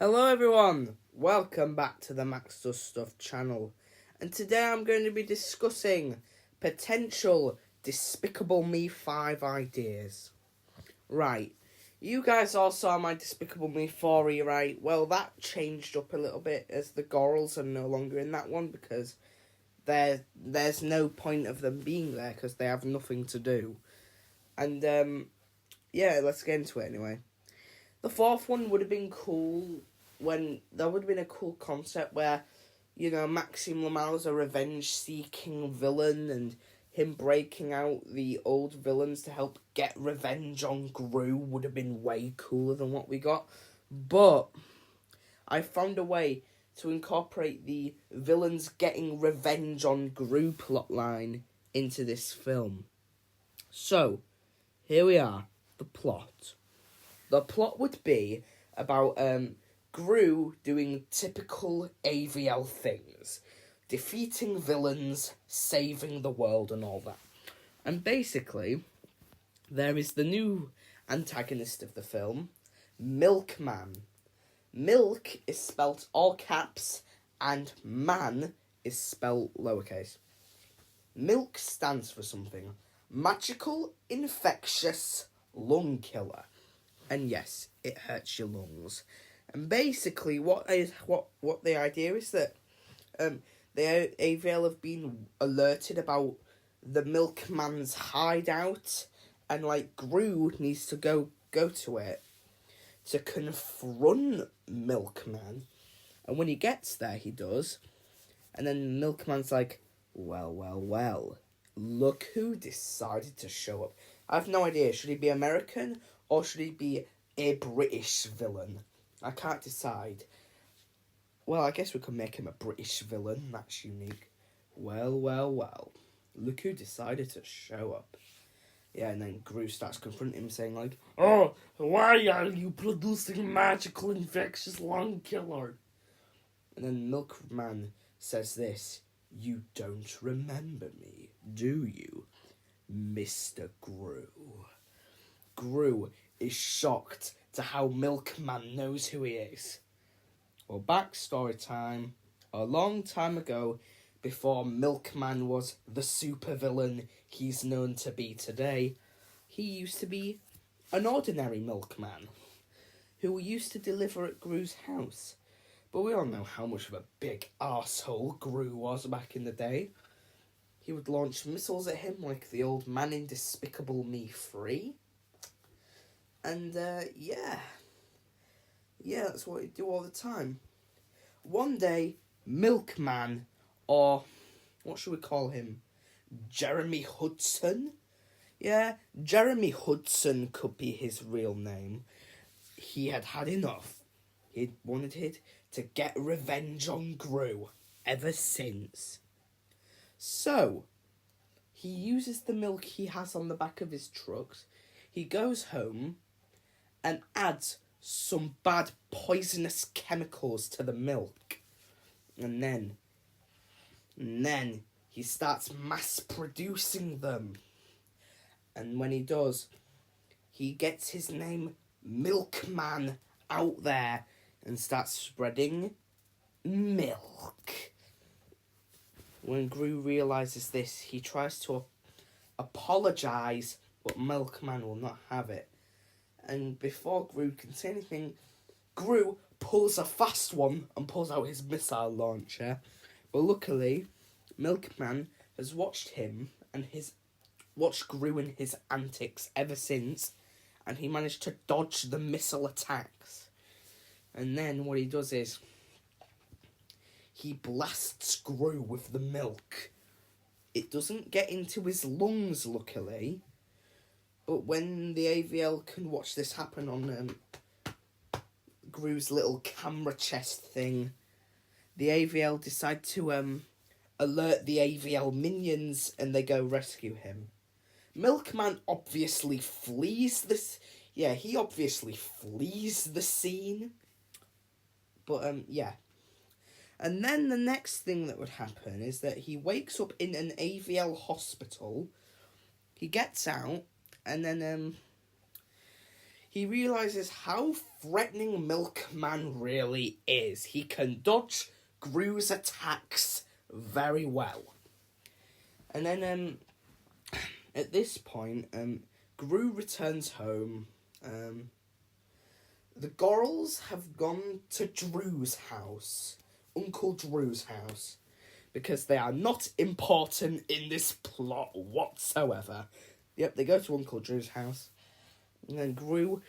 Hello everyone, welcome back to the Max Does Stuff channel, and today I'm going to be discussing potential Despicable Me 5 ideas. Right, you guys all saw my Despicable Me 4, right? Well, that changed up a little bit as the Gorals are no longer in that one because there's no point of them being there because they have nothing to do. And yeah, let's get into it anyway. The fourth one would have been cool when there would have been a cool concept where, Maxime Lamal's a revenge-seeking villain and him breaking out the old villains to help get revenge on Gru would have been way cooler than what we got. But I found a way to incorporate the villains getting revenge on Gru plotline into this film. So, here we are, the plot. The plot would be about Gru doing typical AVL things. Defeating villains, saving the world and all that. And basically, there is the new antagonist of the film, Milkman. Milk is spelt all caps and man is spelt lowercase. Milk stands for something. Magical, infectious, lung killer. And yes, it hurts your lungs. And basically, what the idea is that the AVL have been alerted about the Milkman's hideout, and Gru needs to go to it to confront Milkman. And when he gets there, he does. And then Milkman's like, well, look who decided to show up. I have no idea. Should he be American or should he be a British villain? I can't decide. Well, I guess we could make him a British villain. That's unique. Well. Look who decided to show up. Yeah, and then Gru starts confronting him, saying "Oh, why are you producing magical infectious lung killer?" And then Milkman says this: "You don't remember me, do you, Mr. Gru?" Gru is shocked to how Milkman knows who he is. Well, backstory time. A long time ago, before Milkman was the supervillain he's known to be today, he used to be an ordinary milkman who used to deliver at Gru's house. But we all know how much of a big arsehole Gru was back in the day. He would launch missiles at him like the old man in Despicable Me 3. And, yeah, that's what he'd do all the time. One day, Milkman, or what should we call him? Jeremy Hudson? Yeah, Jeremy Hudson could be his real name. He had had enough. He wanted to get revenge on Gru ever since. So, he uses the milk he has on the back of his trucks. He goes home and adds some bad poisonous chemicals to the milk. And then he starts mass producing them. And when he does, he gets his name Milkman out there and starts spreading milk. When Gru realises this, he tries to apologise, but Milkman will not have it. And before Gru can say anything, Gru pulls a fast one and pulls out his missile launcher. But luckily, Milkman has watched Gru and his antics ever since, and he managed to dodge the missile attacks. And then what he does is he blasts Gru with the milk. It doesn't get into his lungs, luckily. But when the AVL can watch this happen on Gru's little camera chest thing, the AVL decide to alert the AVL minions and they go rescue him. Milkman obviously flees this. Yeah, he obviously flees the scene. But yeah. And then the next thing that would happen is that he wakes up in an AVL hospital. He gets out. And then he realises how threatening Milkman really is. He can dodge Gru's attacks very well. And then at this point, Gru returns home. The Gorals have gone to Drew's house, Uncle Drew's house, because they are not important in this plot whatsoever. Yep, they go to Uncle Drew's house, and then Gru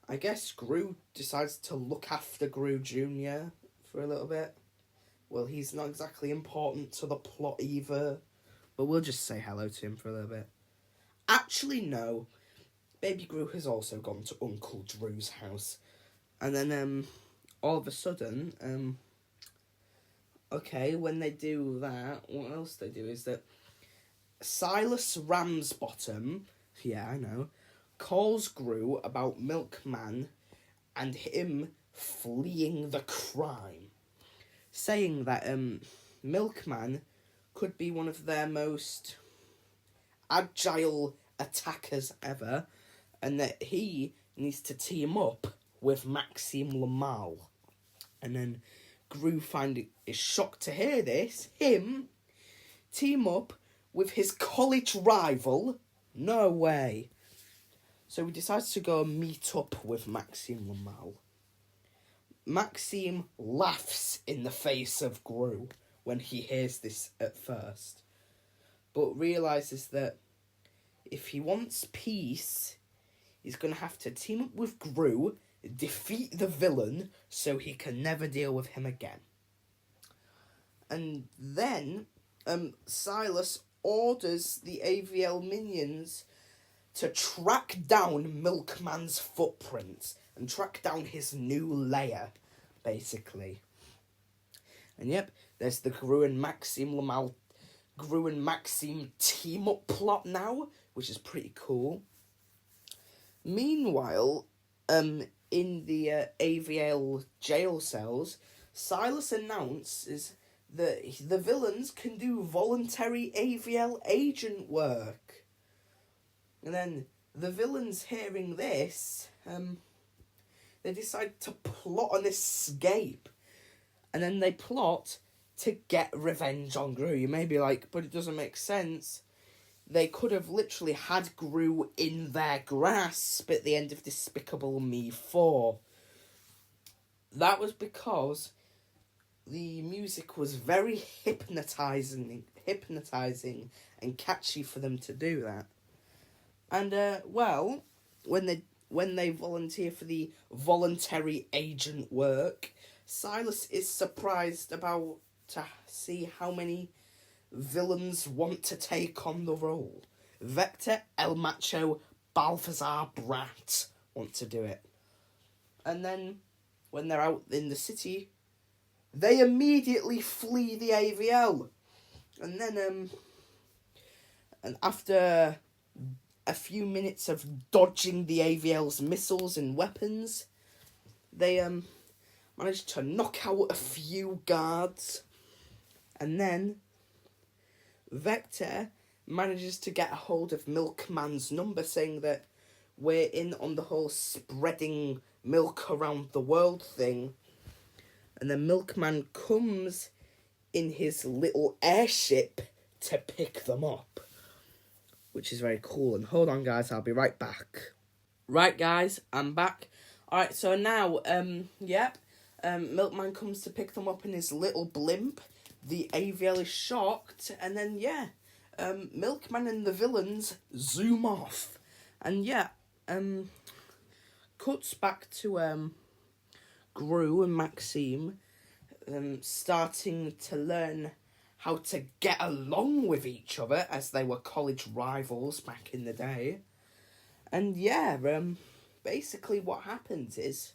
I guess Gru decides to look after Gru Jr. for a little bit. Well, he's not exactly important to the plot either, but we'll just say hello to him for a little bit. Actually, no. Baby Gru has also gone to Uncle Drew's house. And then, all of a sudden, when they do that, what else they do is that Silas Ramsbottom, yeah, I know, calls Gru about Milkman and him fleeing the crime, saying that Milkman could be one of their most agile attackers ever, and that he needs to team up with Maxime Lamal. And then Gru is shocked to hear this. Him team up with his college rival? No way. So he decides to go meet up with Maxime Lamal. Maxime laughs in the face of Gru when he hears this at first, but realises that if he wants peace, he's going to have to team up with Gru, defeat the villain, so he can never deal with him again. And then Silas orders the AVL minions to track down Milkman's footprints and track down his new lair, basically. And yep, there's the Gru and Maxime team up plot now, which is pretty cool. Meanwhile, in the AVL jail cells, Silas announces that the villains can do voluntary AVL agent work. And then the villains, hearing this, they decide to plot an escape. And then they plot to get revenge on Gru. You may be like, but it doesn't make sense. They could have literally had Gru in their grasp at the end of Despicable Me 4. That was because the music was very hypnotising and catchy for them to do that. And, when they volunteer for the voluntary agent work, Silas is surprised to see how many villains want to take on the role. Vector, El Macho, Balthazar, Brat want to do it. And then, when they're out in the city, they immediately flee the AVL. And then, and after a few minutes of dodging the AVL's missiles and weapons, they managed to knock out a few guards. And then Vector manages to get a hold of Milkman's number, saying that we're in on the whole spreading milk around the world thing. And then Milkman comes in his little airship to pick them up, which is very cool. And hold on, guys, I'll be right back. Right, guys, I'm back. Alright, so now, Milkman comes to pick them up in his little blimp. The AVL is shocked, and then, Milkman and the villains zoom off. And, cuts back to, Gru and Maxime, starting to learn how to get along with each other, as they were college rivals back in the day. And, basically what happens is,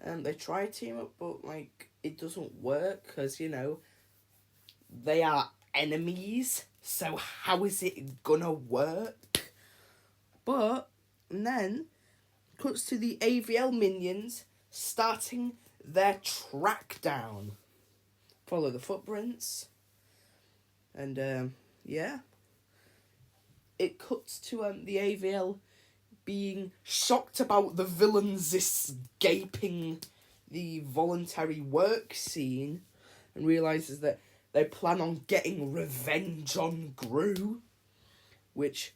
they try to team up, but, it doesn't work, because, they are enemies, so how is it gonna work? But, and then, cuts to the AVL minions starting their track down. Follow the footprints, and, it cuts to the AVL being shocked about the villains escaping the voluntary work scene, and realises that they plan on getting revenge on Gru, which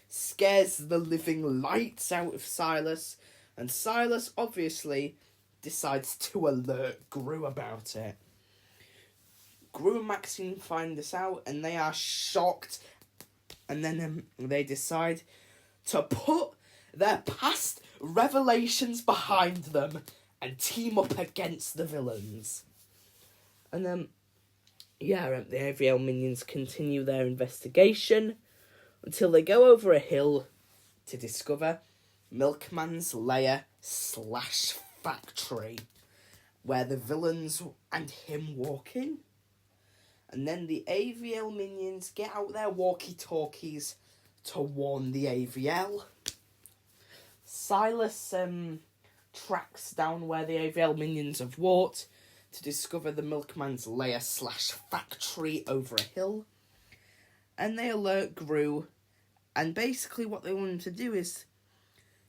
scares the living lights out of Silas, and Silas obviously decides to alert Gru about it. Gru and Maxine find this out and they are shocked, and then they decide to put their past revelations behind them and team up against the villains. And the AVL minions continue their investigation until they go over a hill to discover Milkman's lair / factory, where the villains and him walk in. And then the AVL minions get out their walkie-talkies to warn the AVL. Silas tracks down where the AVL minions have walked to discover the Milkman's lair / factory over a hill. And they alert Gru, and basically what they want him to do is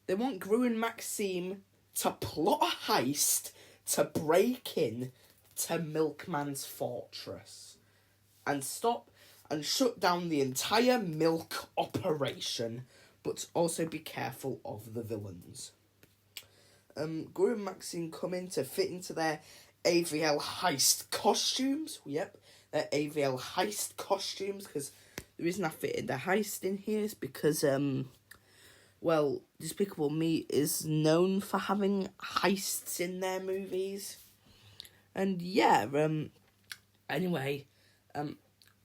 they want Gru and Maxime to plot a heist to break in to Milkman's fortress and stop and shut down the entire milk operation, but also be careful of the villains. Gru and Maxine come in to fit into their AVL heist costumes. Yep, their AVL heist costumes, because the reason I fitted the heist in here is because, Despicable Me is known for having heists in their movies. And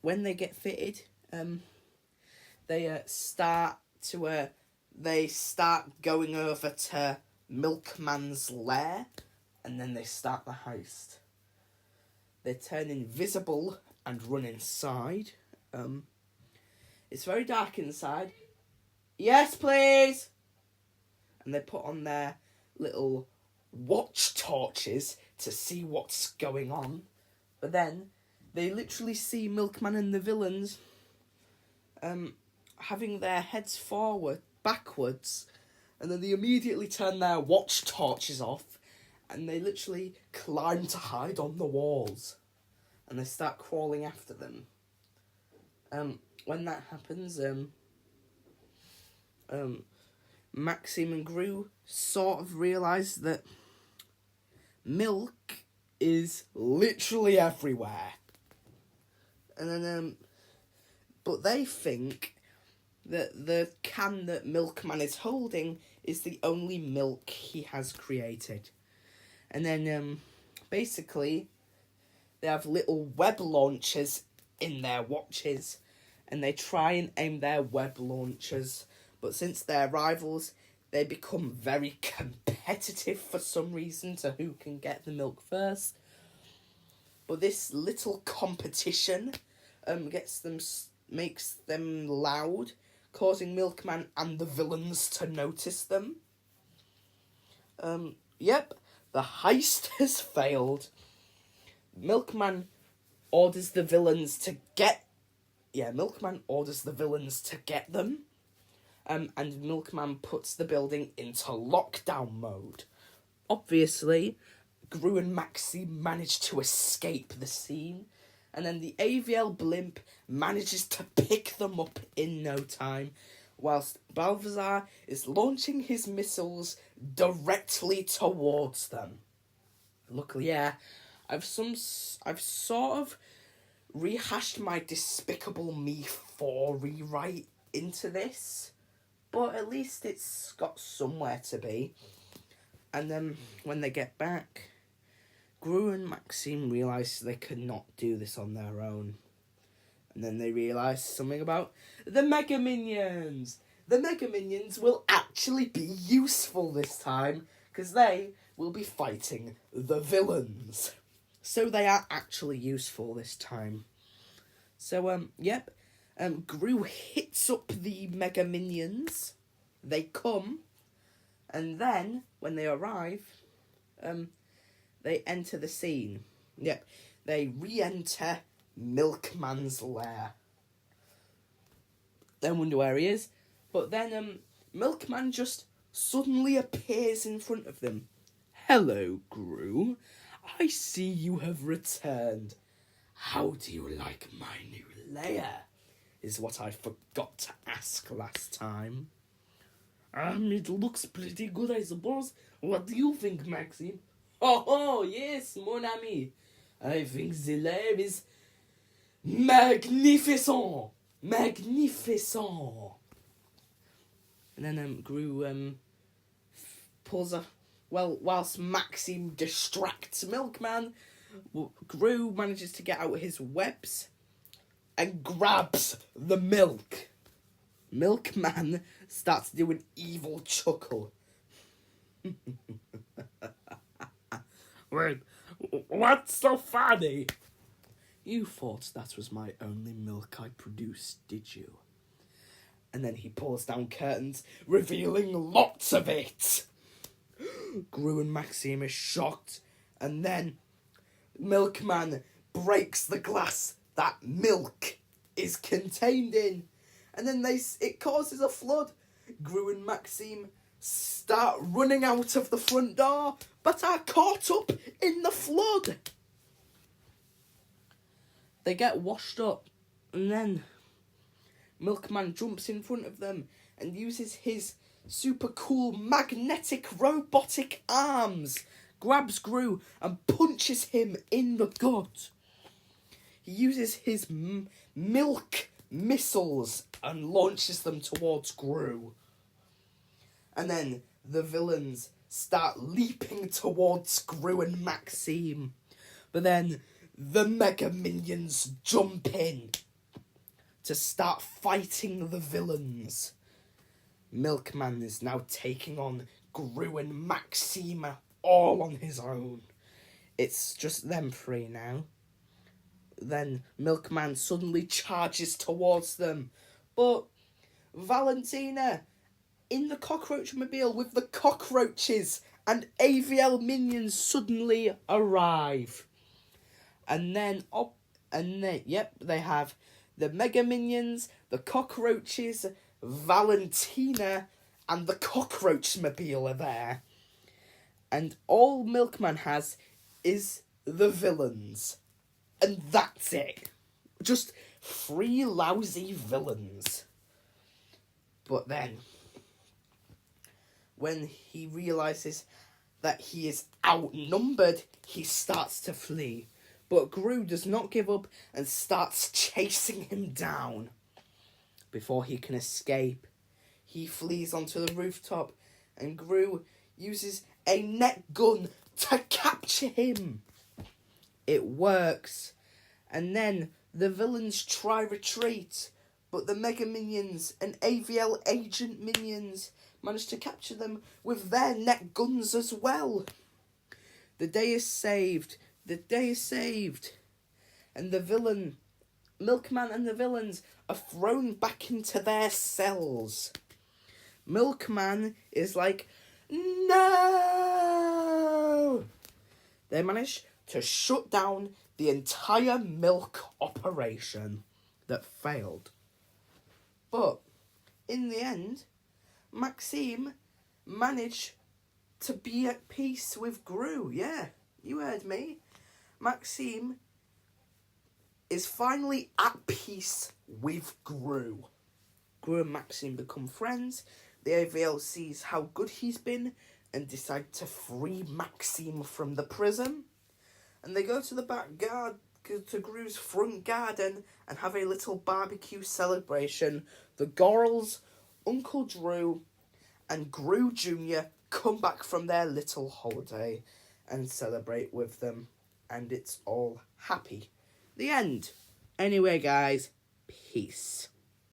when they get fitted, they start going over to Milkman's lair, and then they start the heist. They turn invisible and run inside. It's very dark inside. Yes, please! And they put on their little watch torches to see what's going on. But then they literally see Milkman and the villains having their heads backwards, and then they immediately turn their watch torches off, and they literally climb to hide on the walls, and they start crawling after them. When that happens, Maxime and Gru sort of realise that milk is literally everywhere. And then, but they think that the can that Milkman is holding is the only milk he has created. And then, basically, they have little web launchers in their watches, and they try and aim their web launchers, but since they're rivals, they become very competitive for some reason to who can get the milk first. But this little competition makes them loud, causing Milkman and the villains to notice them. The heist has failed. Milkman orders the villains to get them. And Milkman puts the building into lockdown mode. Obviously, Gru and Maxime manage to escape the scene, and then the AVL blimp manages to pick them up in no time, whilst Balthazar is launching his missiles directly towards them. Luckily, I've sort of rehashed my Despicable Me 4 rewrite into this, but at least it's got somewhere to be. And then when they get back, Gru and Maxime realise they could not do this on their own. And then they realise something about the Mega Minions. The Mega Minions will actually be useful this time, because they will be fighting the villains. So they are actually useful this time. So, Gru hits up the Mega Minions. They come, and then, when they arrive, they enter the scene. They re-enter Milkman's lair. They wonder where he is. But then Milkman just suddenly appears in front of them. Hello, Gru. I see you have returned. How do you like my new lair? Is what I forgot to ask last time. It looks pretty good, I suppose. What do you think, Maxime? Oh, yes, mon ami. I think the lair is magnificent. Magnificent. And then Gru pulls a... Well, whilst Maxime distracts Milkman, Gru manages to get out his webs and grabs the milk. Milkman starts to do an evil chuckle. Wait, what's so funny? You thought that was my only milk I produced, did you? And then he pulls down curtains, revealing lots of it. Gru and Maxime are shocked, and then Milkman breaks the glass that milk is contained in, and then it causes a flood. Gru and Maxime start running out of the front door, but are caught up in the flood. They get washed up, and then Milkman jumps in front of them and uses his super cool magnetic robotic arms, grabs Gru and punches him in the gut. He uses his milk missiles and launches them towards Gru. And then the villains start leaping towards Gru and Maxime. But then the Mega Minions jump in to start fighting the villains. Milkman is now taking on Gru and Maxime all on his own. It's just them three now. Then Milkman suddenly charges towards them. But Valentina, in the cockroach mobile with the cockroaches and AVL minions, suddenly arrive. And then they have the Mega Minions, the cockroaches, Valentina, and the cockroach mobile are there. And all Milkman has is the villains. And that's it. Just 3 lousy villains. But then, when he realises that he is outnumbered, he starts to flee. But Gru does not give up and starts chasing him down. Before he can escape, he flees onto the rooftop, and Gru uses a net gun to capture him. It works, and then the villains try retreat, but the Mega Minions and AVL Agent Minions manage to capture them with their net guns as well. The day is saved. The day is saved. And the Milkman and the villains are thrown back into their cells. Milkman is like, no! They manage to shut down the entire milk operation that failed. But in the end, Maxime managed to be at peace with Gru. Yeah, you heard me. Maxime is finally at peace with Gru. Gru and Maxime become friends. The AVL sees how good he's been and decide to free Maxime from the prison. And they go to the back garden, to Gru's front garden, and have a little barbecue celebration. The Gorals, Uncle Drew, and Gru Jr. come back from their little holiday and celebrate with them. And it's all happy. The end. Anyway, guys, peace.